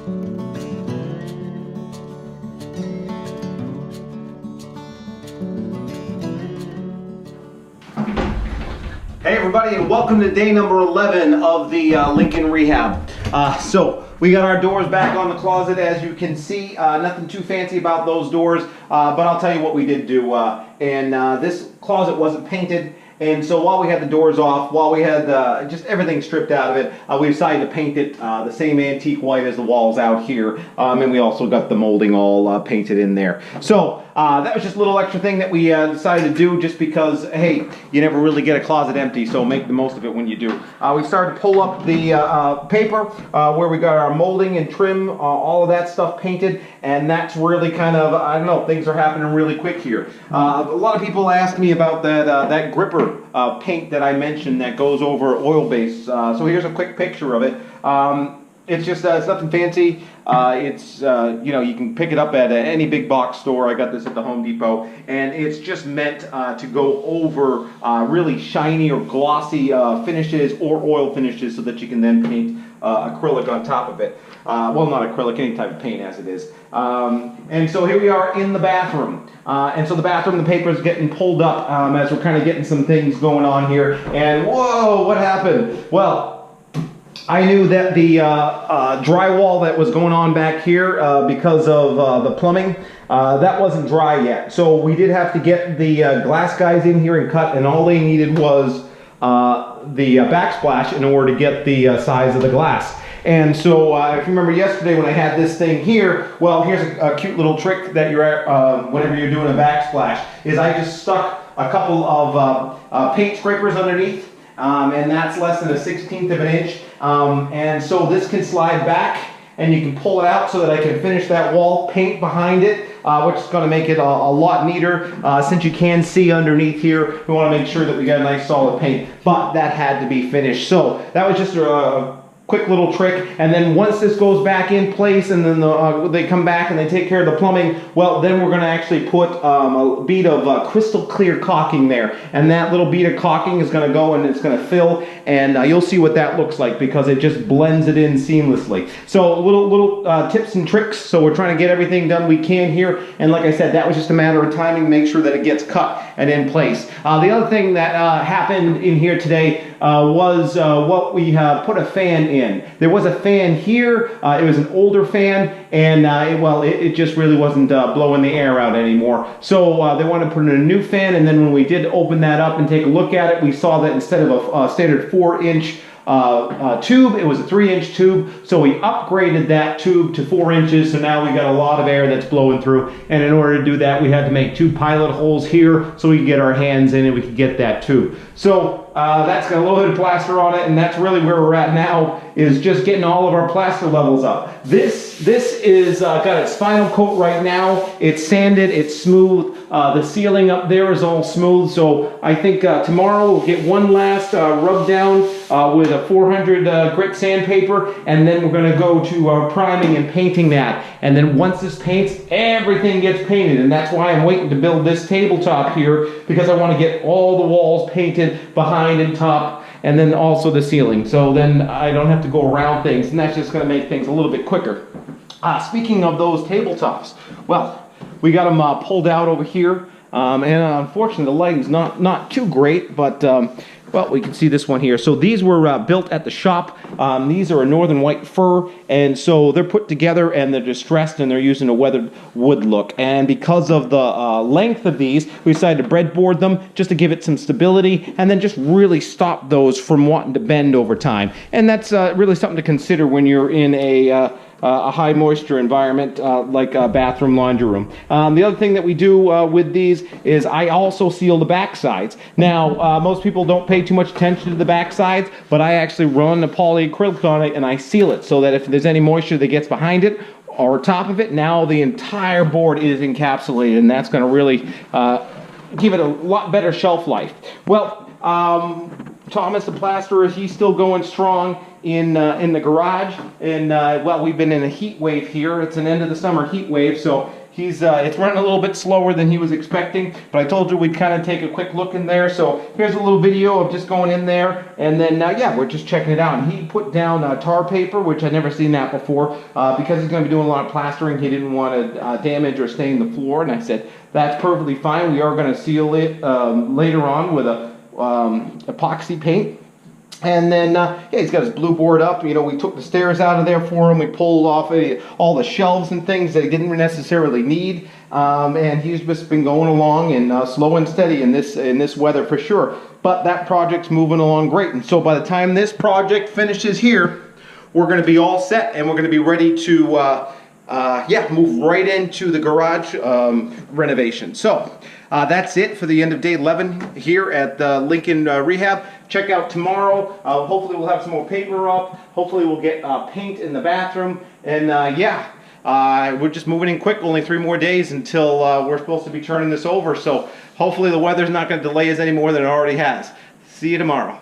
Hey everybody, and welcome to day number 11 of the Lincoln Rehab. So we got our doors back on the closet, as you can see. Nothing too fancy about those doors, but I'll tell you what we did do. This closet wasn't painted, and so while we had the doors off, while we had just everything stripped out of it, we decided to paint it the same antique white as the walls out here, and we also got the molding all painted in there. So that was just a little extra thing that we decided to do, just because, hey, you never really get a closet empty, so make the most of it when you do. We started to pull up the paper where we got our molding and trim, all of that stuff painted, and that's really kind of, I don't know, things are happening really quick here. A lot of people ask me about that gripper paint that I mentioned that goes over oil base. So here's a quick picture of it. It's just, it's nothing fancy. It's, you know, you can pick it up at any big box store. I got this at the Home Depot, and it's just meant to go over really shiny or glossy finishes or oil finishes, so that you can then paint acrylic on top of it. Well, not acrylic, any type of paint as it is. And so here we are in the bathroom. And so the bathroom, the paper is getting pulled up as we're kind of getting some things going on here. And whoa, what happened? Well, I knew that the drywall that was going on back here because of the plumbing, that wasn't dry yet. So we did have to get the glass guys in here and cut, and all they needed was the backsplash in order to get the size of the glass. And so if you remember yesterday when I had this thing here, well, here's a cute little trick that you're whenever you're doing a backsplash, is I just stuck a couple of paint scrapers underneath, and that's less than a 1/16 of an inch. And so this can slide back, and you can pull it out so that I can finish that wall paint behind it, which is going to make it a lot neater. Since you can see underneath here, we want to make sure that we got a nice solid paint, but that had to be finished. So that was just a quick little trick. And then once this goes back in place, and then they come back and they take care of the plumbing, well, then we're going to actually put a bead of crystal clear caulking there, and that little bead of caulking is going to go and it's going to fill, and you'll see what that looks like, because it just blends it in seamlessly. So little tips and tricks. So we're trying to get everything done we can here, and like I said, that was just a matter of timing, make sure that it gets cut and in place. The other thing that happened in here today was what we put a fan in. There was a fan here. It was an older fan, and it just really wasn't blowing the air out anymore. So they wanted to put in a new fan, and then when we did open that up and take a look at it, we saw that instead of a standard 4-inch tube, it was a 3-inch tube. So we upgraded that tube to 4 inches, so now we got a lot of air that's blowing through, and in order to do that, we had to make 2 pilot holes here so we could get our hands in and we could get that tube. So that's got a little bit of plaster on it, and that's really where we're at now, is just getting all of our plaster levels up. This is got its final coat right now. It's sanded, it's smooth. The ceiling up there is all smooth, so I think tomorrow we'll get one last rub down with a 400 grit sandpaper, and then we're going to go to priming and painting that. And then once this paints, everything gets painted, and that's why I'm waiting to build this tabletop here, because I want to get all the walls painted behind and top, and then also the ceiling, so then I don't have to go around things, and that's just going to make things a little bit quicker. Speaking of those tabletops, well, we got them pulled out over here, and unfortunately the lighting's not too great, but well, we can see this one here. So these were built at the shop. These are a northern white fir, and so they're put together and they're distressed, and they're using a weathered wood look. And because of the length of these, we decided to breadboard them just to give it some stability, and then just really stop those from wanting to bend over time. And that's really something to consider when you're in a high moisture environment like a bathroom, laundry room. The other thing that we do with these is I also seal the back sides. Now, most people don't pay too much attention to the back sides, but I actually run the polyacrylic on it and I seal it so that if there's any moisture that gets behind it or top of it, now the entire board is encapsulated, and that's going to really give it a lot better shelf life. Well, Thomas the plasterer, he's still going strong in the garage, and well, we've been in a heat wave here. It's an end of the summer heat wave, so He's it's running a little bit slower than he was expecting, but I told you we'd kind of take a quick look in there. So here's a little video of just going in there, and then yeah, we're just checking it out. And he put down tar paper, which I'd never seen that before, because he's going to be doing a lot of plastering. He didn't want to damage or stain the floor, and I said that's perfectly fine. We are going to seal it later on with a epoxy paint. And then, yeah, he's got his blue board up. You know, we took the stairs out of there for him. We pulled off all the shelves and things that he didn't necessarily need. And he's just been going along and slow and steady in this weather for sure. But that project's moving along great. And so by the time this project finishes here, we're going to be all set and we're going to be ready to, yeah, move right into the garage renovation. So that's it for the end of day 11 here at the Lincoln Rehab. Check out tomorrow. Hopefully we'll have some more paper up. Hopefully we'll get paint in the bathroom. And yeah, we're just moving in quick. Only 3 more days until we're supposed to be turning this over. So hopefully the weather's not going to delay us any more than it already has. See you tomorrow.